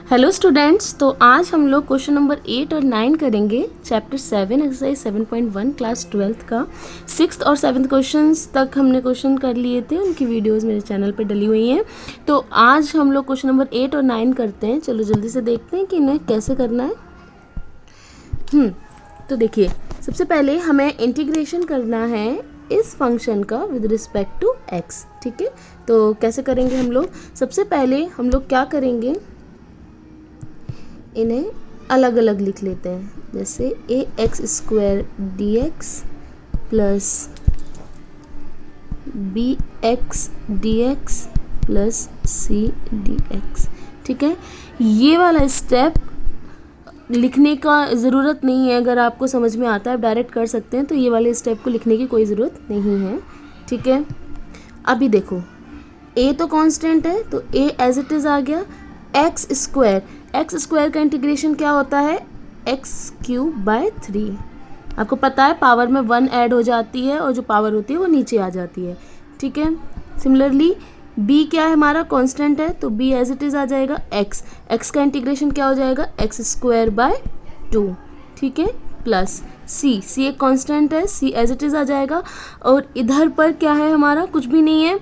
Hello students, तो आज हम लोग क्वेश्चन नंबर 8 और 9 करेंगे। चैप्टर 7 एक्सरसाइज 7.1 क्लास 12th का 6th और 7th क्वेश्चंस तक हमने क्वेश्चन कर लिए थे। उनकी वीडियोस मेरे चैनल पे डली हुई हैं। तो आज हम लोग क्वेश्चन नंबर 8 और 9 करते हैं। चलो जल्दी से देखते हैं कि इन्हें कैसे करना है। तो देखिए, सबसे पहले हमें इंटीग्रेशन करना है इस फंक्शन का विद रिस्पेक्ट टू एक्स। ठीक है, तो कैसे करेंगे हम लोग? सबसे पहले हम लोग क्या करेंगे, इन्हें अलग अलग लिख लेते हैं। जैसे A X square D X plus B X D X plus C D X. ठीक है, ये वाला स्टेप लिखने का ज़रूरत नहीं है। अगर आपको समझ में आता है आप डायरेक्ट कर सकते हैं, तो ये वाले स्टेप को लिखने की कोई ज़रूरत नहीं है। ठीक है, अभी देखो, ए तो कांस्टेंट है तो ए एज इट इज़ आ गया। एक्स स्क्वायर का इंटीग्रेशन क्या होता है? X cube by 3। आपको पता है पावर में 1 ऐड हो जाती है और जो पावर होती है वो नीचे आ जाती है। ठीक है, सिमिलरली बी क्या है हमारा? कांस्टेंट है तो बी एज इट इज़ आ जाएगा। एक्स का इंटीग्रेशन क्या हो जाएगा? X square by 2। ठीक है, प्लस सी एक कांस्टेंट है, सी एज इट इज़ आ जाएगा। और इधर पर क्या है हमारा? कुछ भी नहीं है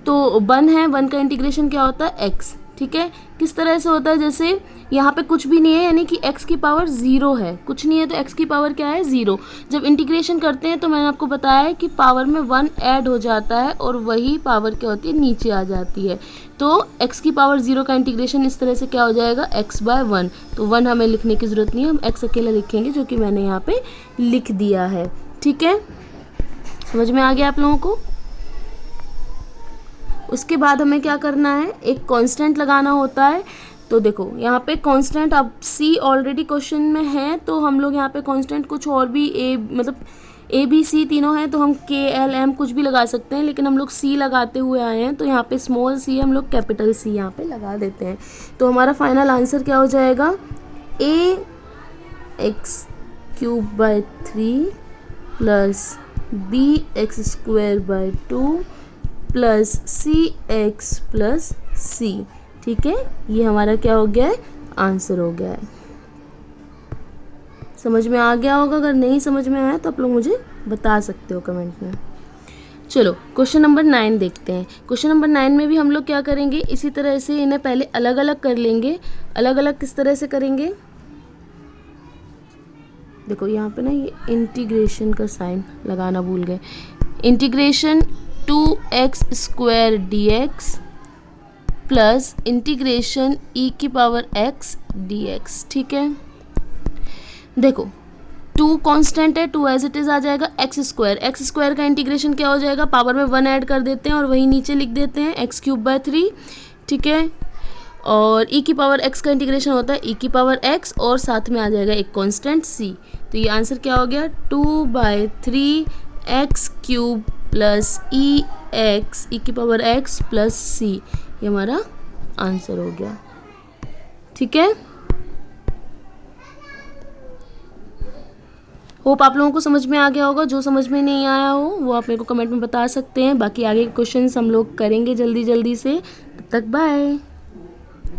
तो 1 है, 1 का इंटीग्रेशन क्या होता है? एक्स। ठीक है, किस तरह से होता है? जैसे यहाँ पे कुछ भी नहीं है यानी कि x की पावर 0 है, कुछ नहीं है तो x की पावर क्या है? 0। जब इंटीग्रेशन करते हैं तो मैंने आपको बताया है कि पावर में 1 ऐड हो जाता है और वही पावर क्या होती है? नीचे आ जाती है। तो x की पावर 0 का इंटीग्रेशन इस तरह से क्या हो जाएगा? x by 1। तो 1 हमें लिखने की ज़रूरत नहीं है, हम x अकेला लिखेंगे जो कि मैंने यहाँ पे लिख दिया है। ठीक है, समझ में आ गया आप लोगों को? उसके बाद हमें क्या करना है? एक कांस्टेंट लगाना होता है। तो देखो यहाँ पे कांस्टेंट, अब सी ऑलरेडी क्वेश्चन में है तो हम लोग यहाँ पे कांस्टेंट कुछ और भी मतलब ए बी सी तीनों हैं तो हम के एल एम कुछ भी लगा सकते हैं, लेकिन हम लोग सी लगाते हुए आए हैं तो यहाँ पे स्मॉल सी हम लोग कैपिटल सी यहाँ पे लगा देते हैं। तो हमारा फाइनल आंसर क्या हो जाएगा? A X cube by 3 plus B X square by 2 plus C X plus C. ठीक है, ये हमारा क्या हो गया है? आंसर हो गया है। समझ में आ गया होगा। अगर नहीं समझ में आया तो आप लोग मुझे बता सकते हो कमेंट में। चलो क्वेश्चन नंबर 9 देखते हैं। क्वेश्चन नंबर 9 में भी हम लोग क्या करेंगे? इसी तरह से इन्हें पहले अलग अलग कर लेंगे। अलग अलग किस तरह से करेंगे? देखो यहाँ पे ना ये इंटीग्रेशन का साइन लगाना भूल गए। Integration 2x square D X plus integration e की पावर x dx। ठीक है, देखो 2 कांस्टेंट है, 2 एज इट इज़ आ जाएगा। एक्स स्क्वायर का इंटीग्रेशन क्या हो जाएगा? पावर में 1 ऐड कर देते हैं और वही नीचे लिख देते हैं, एक्स क्यूब बाय 3। ठीक है, और e की पावर x का इंटीग्रेशन होता है e की पावर x और साथ में आ जाएगा एक कांस्टेंट c। तो ये आंसर क्या हो गया? 2/3 एक्स क्यूब प्लस e की पावर x प्लस c। ये हमारा आंसर हो गया। ठीक है, होप आप लोगों को समझ में आ गया होगा। जो समझ में नहीं आया हो वो आप मेरे को कमेंट में बता सकते हैं। बाकी आगे के क्वेश्चंस हम लोग करेंगे जल्दी जल्दी से। तब तक बाय।